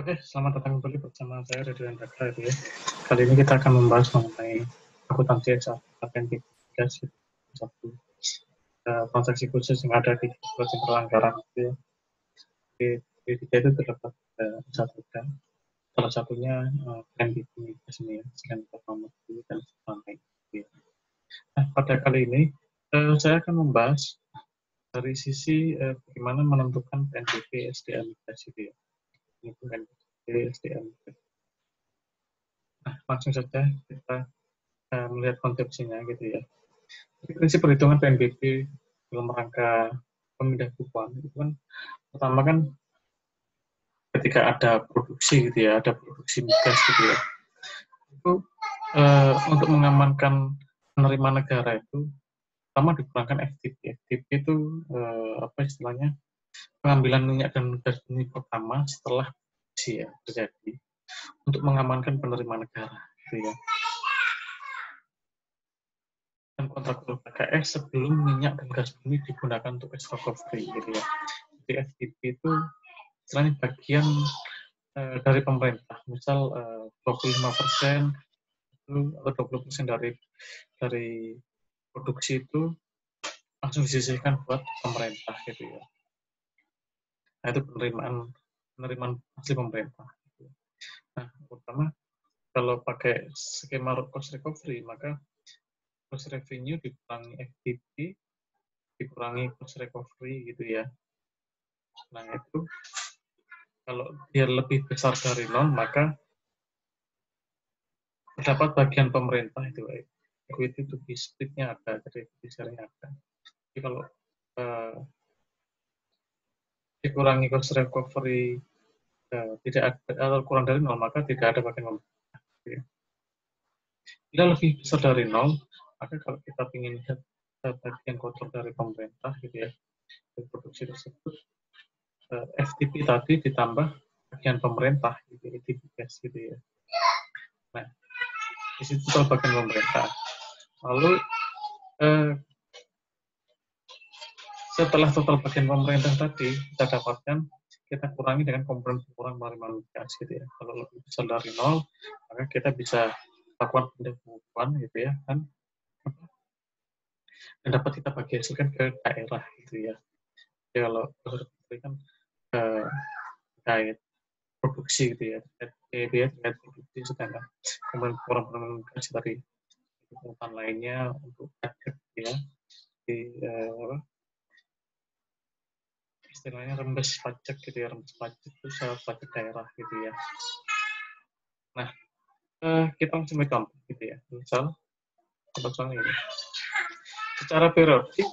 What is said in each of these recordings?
Oke, selamat datang kembali bersama saya Ridwan Cakra itu ya. Kali ini kita akan membahas mengenai akuntansi APN gas satu transaksi khusus yang ada di proses pelanggaran itu ya. Di tiga itu terdapat satu kan. Salah satunya PNBP gas ini ya, sekian pertama dan sebagainya. Ya. Nah, pada kali ini saya akan membahas dari sisi bagaimana menentukan PNBP SDM gas itu ya. Ini PNBP SDM. Nah, langsung saja kita melihat konsepsinya gitu ya. Jadi, prinsip perhitungan PNBP dalam rangka pemindah bukuan itu kan pertama kan ketika ada produksi gitu ya, ada produksi migas gitu ya. Itu untuk mengamankan penerimaan negara itu pertama dikurangkan FTP. FTP itu apa istilahnya? Pengambilan minyak dan gas bumi pertama setelah produksi ya terjadi untuk mengamankan penerimaan negara gitu ya. Dan kontrak PKS sebelum minyak dan gas bumi digunakan untuk cash recovery gitu ya. Jadi FTP itu istilahnya bagian dari pemerintah. Misal 25% itu atau 20% dari produksi itu langsung disisihkan buat pemerintah gitu ya. Nah itu penerimaan asli pemerintah. Gitu. Nah pertama kalau pakai skema cost recovery maka cost revenue dikurangi FTP dikurangi cost recovery gitu ya. Nah itu kalau dia lebih besar dari nol maka terdapat bagian pemerintah itu equity to be split-nya ada, jadi equity share-nya ada. Jadi kalau dikurangi cost recovery tidak ada atau kurang dari nol maka tidak ada bagian pemerintah. Ya. Bila lebih besar dari nol maka kalau kita ingin lihat bagian kotor dari pemerintah gitu ya dari produksi tersebut FTP tadi ditambah bagian pemerintah gitu, gas gitu ya. Nah di situ bagian pemerintah. Lalu setelah total bagian pemerintah tadi kita dapatkan kita kurangi dengan komponen pengurangan penerimaan gas gitu ya. Kalau lebih besar dari nol maka kita bisa lakukan pendapat gitu ya kan dan dapat kita bagi hasilkan ke daerah gitu ya. Jadi kalau kan terkait produksi gitu ya terkait produksi sedangkan komponen pengurangan gas dari pungutan lainnya untuk pajak ya di istilahnya rembes pajak gitu ya, rembes pajak itu pajak daerah gitu ya. Nah kita langsung ke contoh gitu ya, misal contohnya ini secara periodik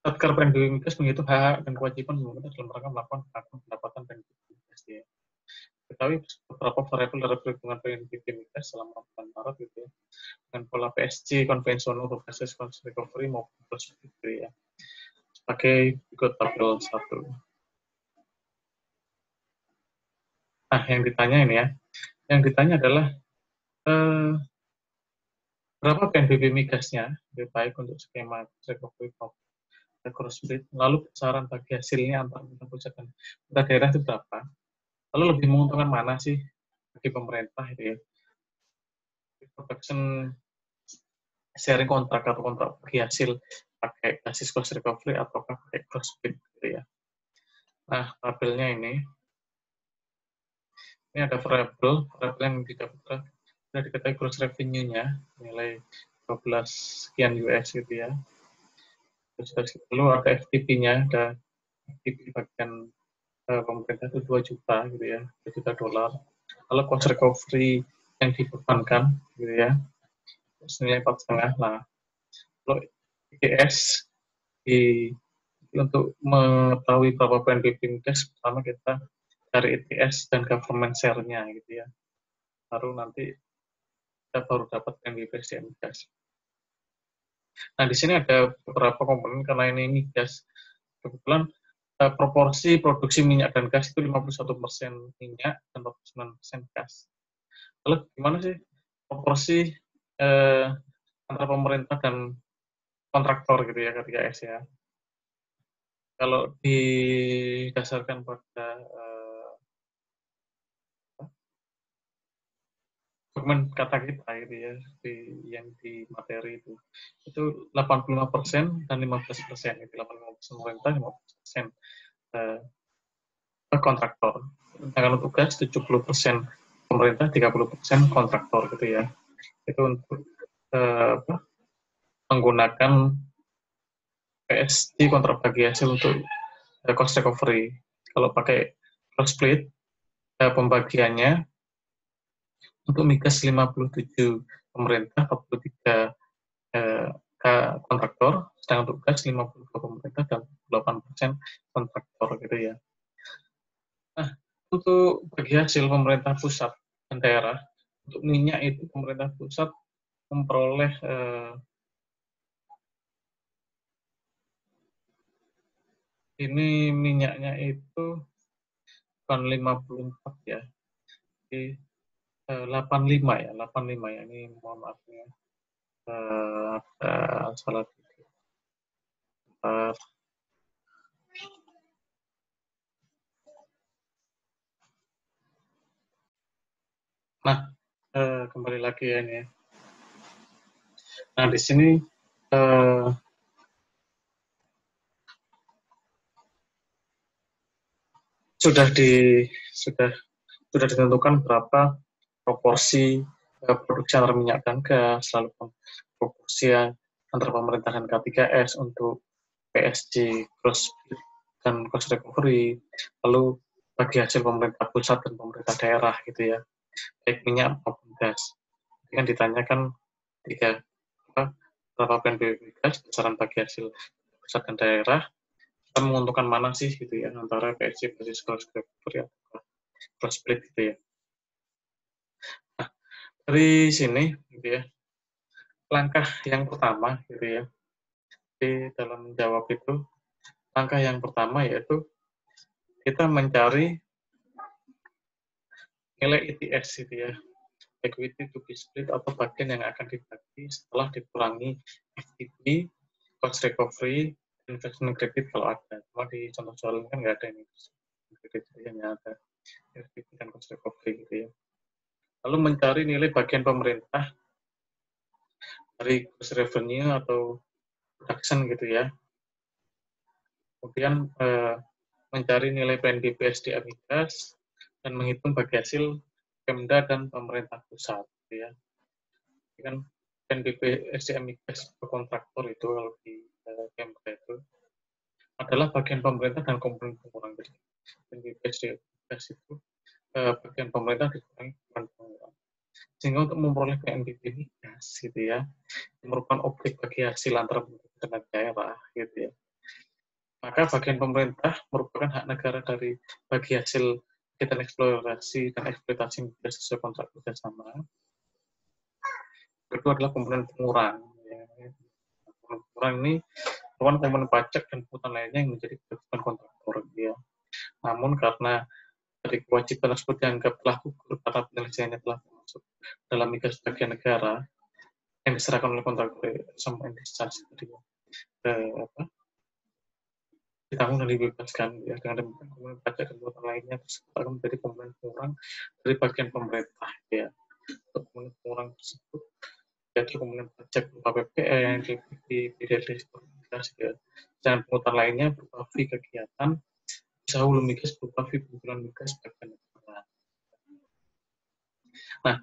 Satker PNBP Migas menghitung hak dan kewajiban pemerintah dalam rangka melakukan pendapatan PNBP Migas ya. Tetapi beberapa variabel dari perhitungan PNBP Migas selama bulan Maret gitu ya dengan pola PSG konvensional berbasis cost recovery maupun prospek gitu ya sebagai berikut tabel 1. Nah yang ditanya ini ya, yang ditanya adalah berapa PNBP migasnya lebih baik untuk skema recovery cross split, lalu besaran bagi hasilnya antara pusat dan daerah itu berapa, lalu lebih menguntungkan mana sih bagi pemerintah itu ya, production sharing kontrak atau kontrak bagi hasil pakai basis cost recovery ataukah pakai cross split gitu ya. Nah tabelnya ini ada variabel yang didapat sudah diketahui gross revenue-nya nilai 12 sekian US gitu ya. Lalu ada FTP-nya, ada FTP bagian pemerintah itu 2 juta gitu ya, 2 juta dolar. Lalu cost recovery yang dibebankan gitu ya, senilai 4,5. Nah, kalau IGS untuk mengetahui berapa PNBP migas, pertama kita cari ITS dan government share-nya gitu ya. Baru nanti kita baru dapat PNBP SDM migas. Nah, di sini ada beberapa komponen karena ini migas. Kebetulan proporsi produksi minyak dan gas itu 51% minyak dan 49% gas. Lalu gimana sih proporsi antara pemerintah dan kontraktor gitu ya ketika S ya. Kalau didasarkan pada dokumen kata kita itu ya, yang di materi itu 85% dan 15%, itu 85% pemerintah, 15% kontraktor. Sedangkan untuk gas 70% pemerintah, 30% kontraktor gitu ya. Itu untuk menggunakan PSD kontrak bagi hasil untuk cost recovery. Kalau pakai cross split, pembagiannya untuk migas 57 pemerintah, 43 kontraktor, sedangkan untuk gas 52 pemerintah dan 8% kontraktor gitu ya. Nah, untuk bagi hasil pemerintah pusat dan daerah, untuk minyak itu pemerintah pusat memperoleh ini minyaknya itu bukan 54 ya, di 85 ya, 85 ya, ini mohon maaf ya, ada salah dikit. Nah, kembali lagi ya ini ya. Nah, di sini sudah ditentukan berapa proporsi produksi antara minyak dan gas, lalu proporsi antara pemerintah dan K3S untuk PSG cross dan cost recovery, lalu bagi hasil pemerintah pusat dan pemerintah daerah gitu ya, baik minyak maupun gas. Jadi kan ditanyakan berapa PNBP gas, besaran bagi hasil pusat dan daerah, kita menguntungkan mana sih gitu ya, antara PSG versus cost recovery atau cross split gitu ya. Nah, dari sini gitu ya, langkah yang pertama gitu ya, di dalam menjawab itu, langkah yang pertama yaitu kita mencari nilai ETS gitu ya, equity to be split, atau bagian yang akan dibagi setelah dikurangi FTP, cost recovery, investment credit kalau ada. Cuma di contoh soal ini kan nggak ada ini, credit hanya ada FTP dan cost recovery gitu ya. Lalu mencari nilai bagian pemerintah dari gross revenue atau production gitu ya. Kemudian mencari nilai PNBP SDM migas dan menghitung bagi hasil Pemda dan pemerintah pusat gitu ya. Ini kan PNBP SDM migas kontraktor itu kalau di Pemda itu adalah bagian pemerintah dan komponen pengurang. Jadi PNBP SDM migas itu bagian pemerintah dikurangi komponen pengurang. Sehingga untuk memperoleh PNBP migas gitu ya, merupakan objek bagi hasil antara pemerintah dan daerah gitu ya. Maka bagian pemerintah merupakan hak negara dari bagi hasil kegiatan eksplorasi dan eksploitasi migas sesuai kontrak kerjasama. Kedua adalah komponen pengurang. Komponen pengurang ini merupakan komponen pajak dan pungutan lainnya yang menjadi kewajiban kontraktor. Ya. Namun karena dari kewajiban tersebut dianggap telah gugur karena penyelesaiannya telah masuk dalam migas bagian negara yang diserahkan oleh kontraktor sama discharge tadi ditanggung dan dibebaskan ya, dengan demikian komponen pajak dan pungutan lainnya tersebut akan menjadi komponen pengurang dari bagian pemerintah ya. Untuk komponen pengurang tersebut yaitu komponen pajak berupa PPN, DPD, PDD, ya. Dan pungutan lainnya berupa fee kegiatan, usaha hulu migas berupa fee pengumpulan migas bagian negara. Nah,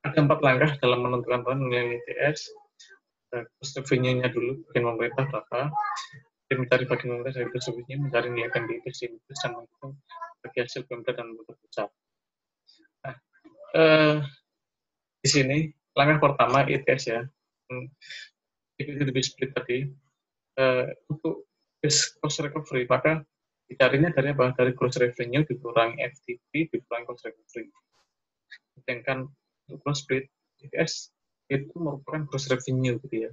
ada 4 langkah dalam menentukan nilai ETS. Cost revenue-nya dulu, bagian pemerintah berapa, mencari bagian pemerintah dari cost revenue, mencari nilai PNBP dan menghitung bagi hasil pemerintah dan pemerintah pusat. Nah, di sini langkah pertama ETS ya, itu lebih split tadi. Untuk cost recovery, maka dicarinya dari apa? Dari gross revenue dikurangi FTP dikurangi cost recovery. Sedangkan untuk gross split ETS itu merupakan gross revenue gitu ya.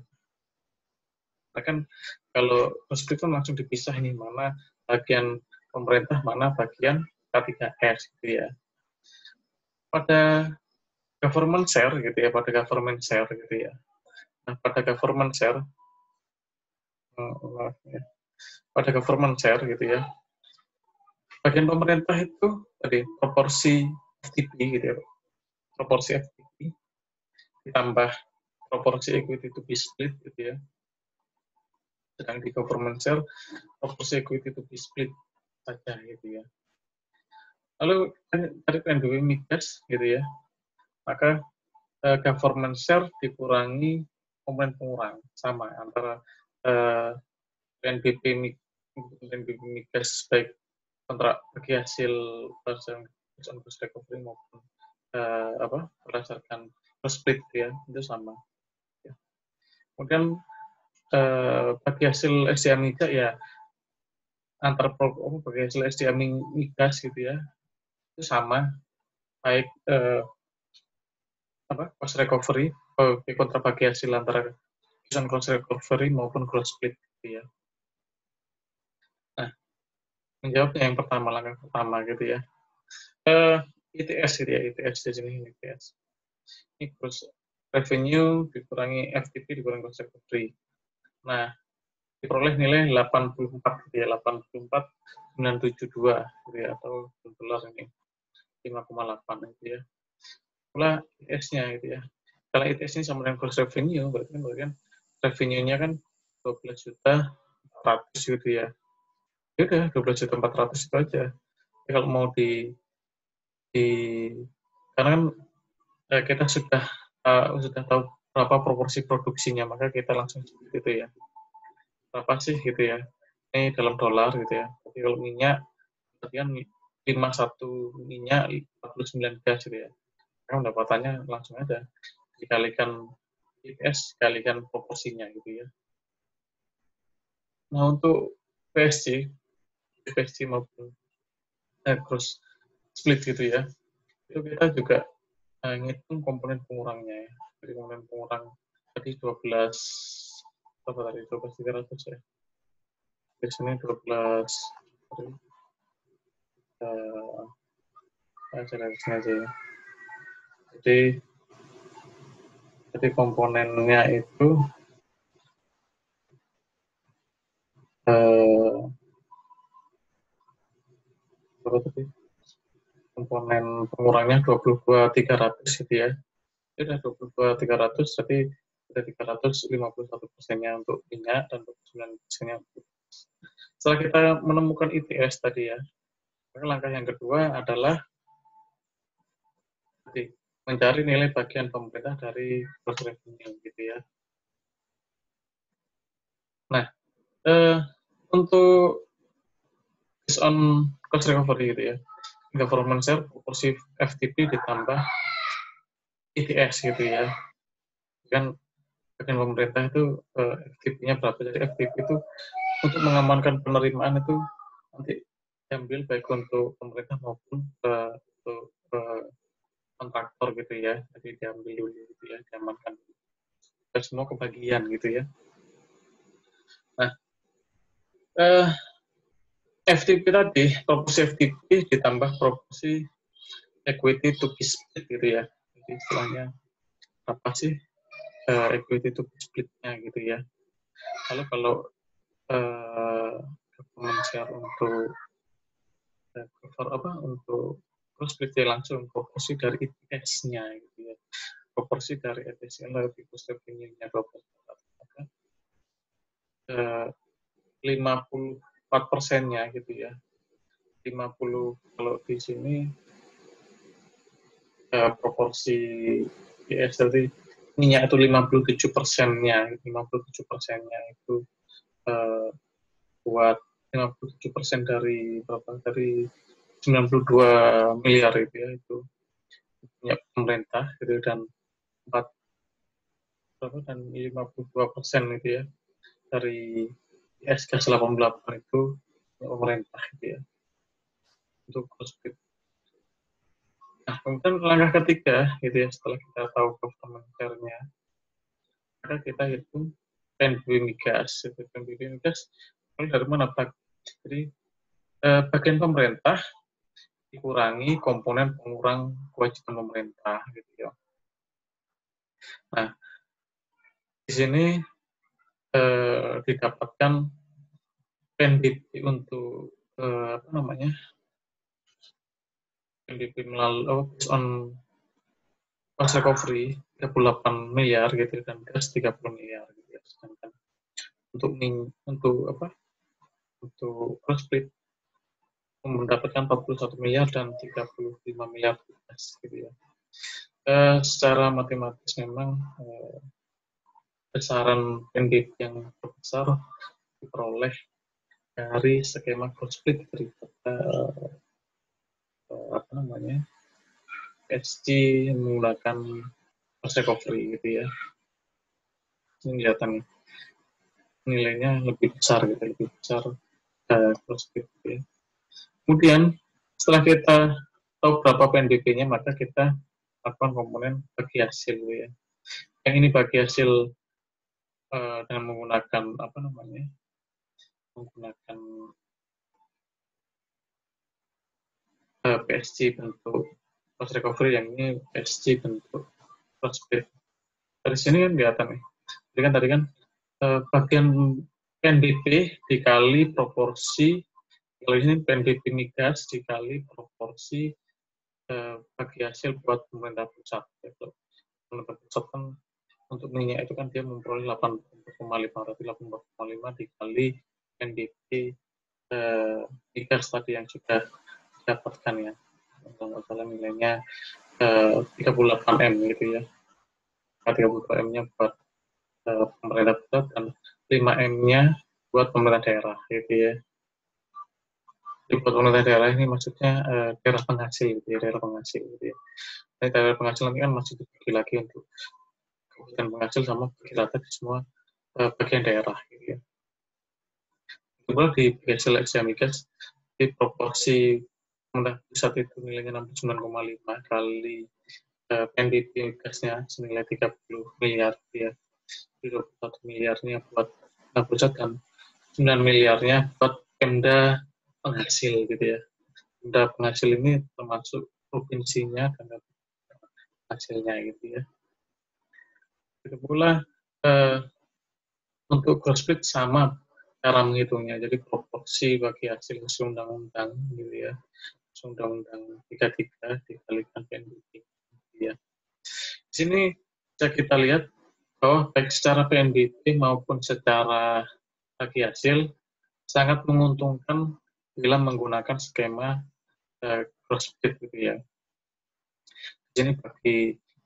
Bahkan kalau gross split kan langsung dipisah ini, mana bagian pemerintah, mana bagian K3S gitu ya. Pada government share gitu ya, pada government share gitu ya. Nah, pada government share ya, pada government share gitu ya. Bagian pemerintah itu tadi proporsi FTP gitu ya, proporsi FTP ditambah proporsi equity to be split gitu ya. Sedang di government share proporsi equity to be split saja gitu ya. Lalu dari PNBP migas gitu ya, maka government share dikurangi komponen pengurang sama antara PNBP migas baik kontrak bagi hasil berdasarkan cost recovery maupun berdasarkan split ya, itu sama. Ya. Kemudian bagi hasil SDA migas ya antar bagi hasil SDA migas gitu ya itu sama, baik cost recovery kontrak bagi hasil antara cost recovery maupun gross split gitu ya. Nah, menjawabnya yang pertama, langkah pertama gitu ya. ITS gitu ya, ITS di sini ITS. Ini gross revenue dikurangi FTP dikurangi cost recovery. Nah, diperoleh nilai 84 gitu ya, 84,972 gitu ya, atau dolar ini 5,8 gitu ya. Pula ITS-nya gitu ya. Kalau ITS ini sama dengan gross revenue, berarti kan revenue-nya kan 12 juta 400 gitu ya. Ya udah 12 juta 400 itu aja. Jadi kalau mau karena kan kita sudah tahu berapa proporsi produksinya, maka kita langsung seperti itu ya. Berapa sih gitu ya? Ini dalam dolar gitu ya. Jadi kalau minyak, berarti kan 51 minyak, 49 gas gitu ya. Kan pendapatannya langsung ada. Dikalikan IPS, dikalikan proporsinya gitu ya. Nah untuk PSG maupun gross split gitu ya, itu kita juga ngitung komponen pengurangnya ya. Jadi komponen pengurang tadi 12 300 ya. Di sini 12 aja ya. Jadi komponennya itu berapa tadi? Komponen pengurangnya 22.300 gitu ya. Itu udah 22.300, tapi ada 351%-nya untuk minyak dan 29%-nya untuk. Setelah kita menemukan ITS tadi ya, maka langkah yang kedua adalah mencari nilai bagian pemerintah dari gross revenue gitu ya. Nah, untuk based on cost recovery gitu ya, government share proporsi FTP ditambah ITS gitu ya. Kan bagian pemerintah itu FTP-nya berapa, jadi FTP itu untuk mengamankan penerimaan itu nanti diambil baik untuk pemerintah maupun untuk kontraktor gitu ya, jadi diambil dulu gitu ya, diamankan dulu. Dan semua kebagian gitu ya. Nah, FTP tadi, proporsi FTP ditambah proporsi equity to be split gitu ya. Jadi istilahnya apa sih equity to be split-nya gitu ya. Lalu kalau government share untuk untuk terus split langsung proporsi dari ITS-nya gitu ya. Proporsi dari ITS-nya lebih cost revenue-nya 54%-nya gitu ya. 50 kalau di sini proporsi ITS dari minyak itu 57%-nya, 57%-nya itu buat 57% dari berapa? Dari 92 miliar itu ya, itu punya pemerintah gitu, dan 52% itu ya dari ISK 88 itu pemerintah gitu ya untuk prospek. Nah, kemudian langkah ketiga gitu ya, setelah kita tahu government share-nya, maka kita hitung PNBP migas. PNBP migas dari mana, Pak? Jadi bagian pemerintah dikurangi komponen pengurang kewajiban pemerintah gitu ya. Nah, di sini didapatkan PNBP untuk apa namanya, PNBP melalui based on cost recovery 38 miliar gitu dan gas 30 miliar gitu ya. Sedangkan untuk apa, untuk cross split mendapatkan 41 miliar dan 35 miliar gas gitu ya. Secara matematis memang besaran PNBP yang terbesar diperoleh dari skema cross split daripada apa namanya, SC menggunakan cost recovery gitu ya. Ini kelihatan nilainya lebih besar gitu, lebih besar cross split gitu ya. Kemudian setelah kita tahu berapa PNBP-nya, maka kita lakukan komponen bagi hasil gitu ya. Yang ini bagi hasil dengan menggunakan apa namanya, menggunakan PSG bentuk cost recovery, yang ini PSG bentuk cross split. Dari sini kan kelihatan nih. Jadi kan tadi kan bagian PNBP dikali proporsi, kalau ini PNBP migas dikali proporsi bagi hasil buat pemerintah pusat. Gitu. Pemerintah pusat kan untuk minyak itu kan dia memperoleh 84,5, berarti 84,5 dikali PNBP migas tadi yang sudah didapatkan ya. Kalau nggak salah nilainya 38 M gitu ya. 32 M-nya buat pemerintah pusat dan 5 M-nya buat pemerintah daerah gitu ya. Jadi buat pemerintah daerah ini maksudnya daerah penghasil gitu ya, daerah penghasil gitu ya. Nah, daerah penghasil nanti kan masih dibagi lagi untuk kabupaten penghasil sama bagi rata di semua bagian daerah gitu ya. Kedua di hasil ekstrim migas di proporsi pemerintah pusat itu nilainya 69,5 kali PNBP gasnya senilai 30 miliar ya. 21 miliarnya buat pusat dan 9 miliarnya buat Pemda penghasil gitu ya. Pemda penghasil ini termasuk provinsinya dan hasilnya gitu ya. Itu pula untuk cross split sama cara menghitungnya. Jadi proporsi bagi hasil undang-undang gitu ya. Undang-undang 33 dikalikan PNBP gitu ya. Di sini bisa kita lihat bahwa baik secara PNBP maupun secara bagi hasil sangat menguntungkan bila menggunakan skema cross split gitu ya. Jadi bagi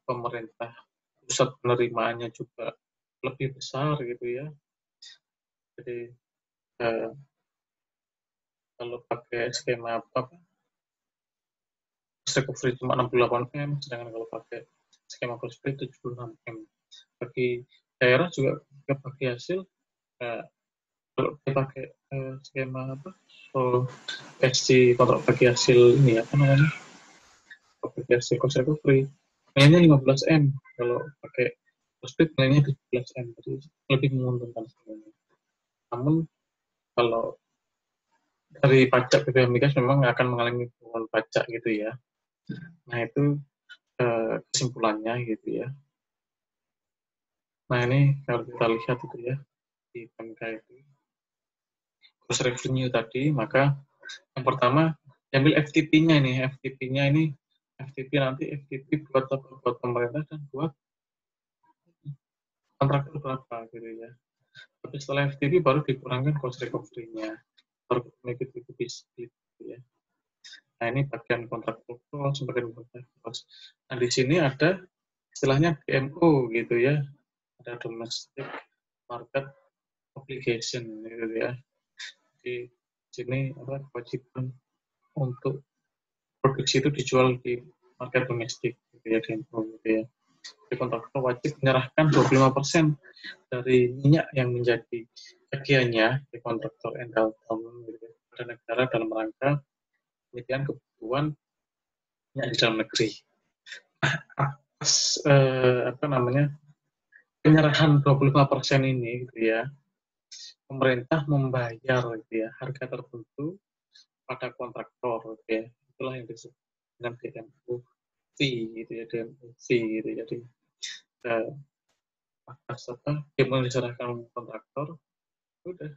pemerintah pusat penerimaannya juga lebih besar gitu ya. Jadi kalau pakai skema apa, recovery cuma 68 M, sedangkan kalau pakai skema cross split 76 M. Bagi daerah juga bagi hasil kalau dia pakai skema apa, SC kontrak bagi hasil ini apa namanya, bagi hasil cost recovery nilainya 15 M, kalau pakai cross split nilainya 17 M, jadi lebih menguntungkan sebenarnya. Namun kalau dari pajak BPH Migas memang akan mengalami pungutan pajak gitu ya. Nah itu kesimpulannya gitu ya. Nah ini kalau kita lihat itu ya di PMK itu cross revenue tadi, maka yang pertama ambil FTP-nya ini, FTP-nya ini FTP nanti FTP buat pemerintah dan buat kontraktor berapa gitu ya. Tapi setelah FTP baru dikurangkan cost recovery-nya, baru make it bisa gitu ya. Nah ini bagian kontraktor cost, bagian kontraktor cost. Nah di sini ada istilahnya DMO gitu ya, ada domestic market obligation gitu ya. Di sini apa, kewajiban untuk produksi itu dijual di market domestik gitu ya, DMO gitu ya. Jadi kontraktor wajib menyerahkan 25% dari minyak yang menjadi bagiannya di kontraktor Engalton gitu, pada negara dalam rangka penyediaan kebutuhan minyak di dalam negeri. Atas apa namanya, penyerahan 25% ini gitu ya, pemerintah membayar gitu ya harga tertentu pada kontraktor gitu ya. Itulah yang disebut dengan DMO fee gitu ya, DMO fee gitu. Jadi atas demo yang diserahkan kontraktor, udah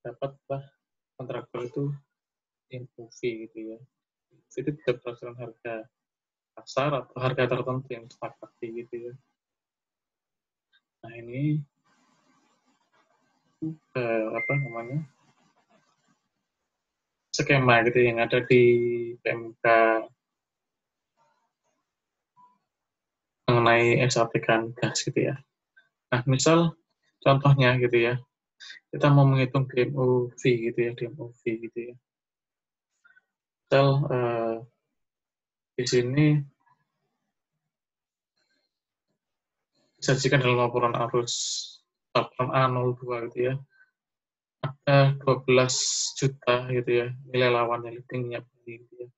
dapatlah kontraktor itu MOV gitu ya. Itu bisa berdasarkan harga pasar atau harga tertentu yang disepakati gitu ya. Nah ini apa namanya, skema gitu yang ada di PMK mengenai SATK gas gitu ya. Nah misal contohnya gitu ya, kita mau menghitung DMOV gitu ya, DMOV gitu ya. Misal di sini disajikan dalam laporan arus laporan A02 gitu ya, ada 12 juta gitu ya nilai lawannya lifting minyak bumi gitu ya.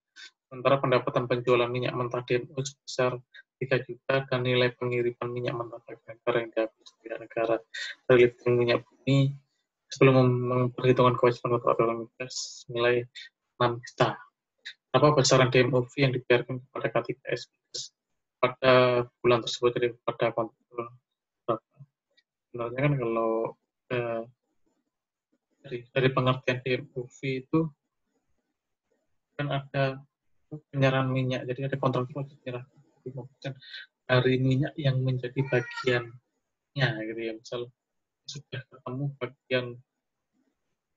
Sementara pendapatan penjualan minyak mentah DMO sebesar 3 juta dan nilai pengiriman minyak mentah bagi negara yang dihabis oleh negara dari lifting minyak bumi sebelum memperhitungkan kewajiban operator migas nilai 6 juta. Apa besaran DMOV yang dibayarkan kepada K3S pada bulan tersebut dari pada kontraktor berapa? Sebenarnya kan kalau dari pengertian DMOV itu kan ada penyerahan minyak, jadi ada kontraktor menyerah 5% dari minyak yang menjadi bagiannya gitu ya. Misal sudah ketemu bagian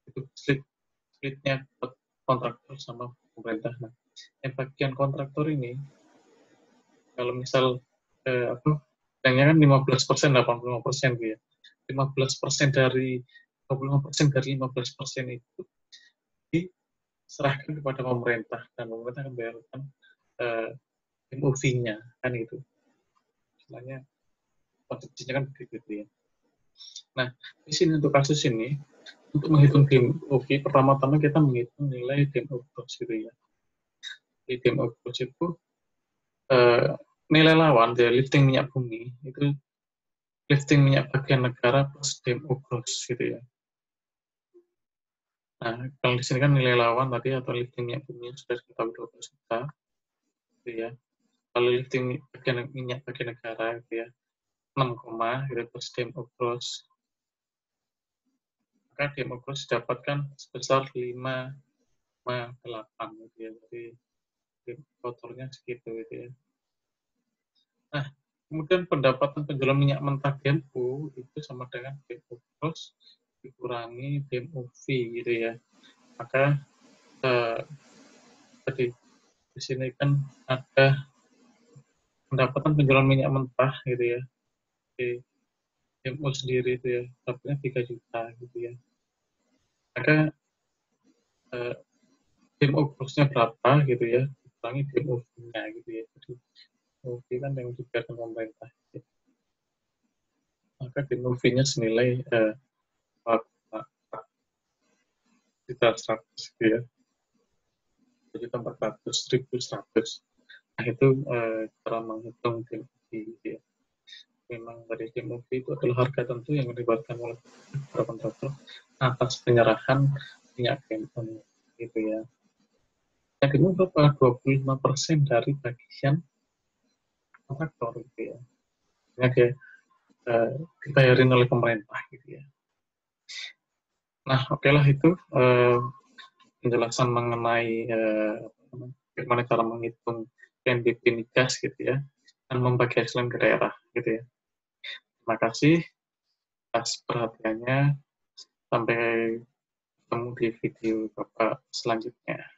itu splitnya kontraktor sama pemerintah. Nah, yang bagian kontraktor ini kalau misal bilangnya kan 15%, 85% gitu ya. 15% dari 25% dari 15% itu diserahkan kepada pemerintah dan pemerintah akan membayarkan MOV-nya kan itu. Istilahnya konsepsinya kan begitu ya. Nah, di sini untuk kasus ini untuk menghitung DMOV pertama-tama kita menghitung nilai DMO gross gitu ya. Di DMO gross itu nilai lawan dari lifting minyak bumi itu lifting minyak bagian negara plus DMO gross gitu ya. Nah, kalau di sini kan nilai lawan tadi atau lifting minyak bumi sudah sekitar 12 juta gitu ya. Kalau lifting minyak bagian negara gitu ya 6, gitu plus DMO gross. Maka DMO gross didapatkan sebesar 5,8 gitu ya. Jadi kotornya segitu gitu ya. Nah, kemudian pendapatan penjualan minyak mentah DMO itu sama dengan DMO gross dikurangi DMOV gitu ya. Maka tadi di sini kan ada pendapatan penjualan minyak mentah gitu ya di DMO sendiri itu ya dapatnya 3 juta gitu ya. Maka DMO grossnya berapa gitu ya dikurangi DMOV-nya gitu ya. Jadi DMOV kan yang dibayarkan pemerintah. Gitu. Maka DMOV-nya senilai 4,100 gitu ya. 400.100. Nah itu cara menghitung DMOV gitu ya. Memang dari DMOV itu adalah harga tentu yang dilibatkan oleh para kontraktor atas penyerahan minyak DMO gitu ya. Yang kedua berapa? 25% dari bagian kontraktor gitu ya. Yang dia dibayarin oleh pemerintah gitu ya. Nah, oke lah itu penjelasan mengenai bagaimana cara menghitung PNBP migas gitu ya dan membagi hasilnya ke daerah gitu ya. Terima kasih atas perhatiannya. Sampai ketemu di video Bapak selanjutnya.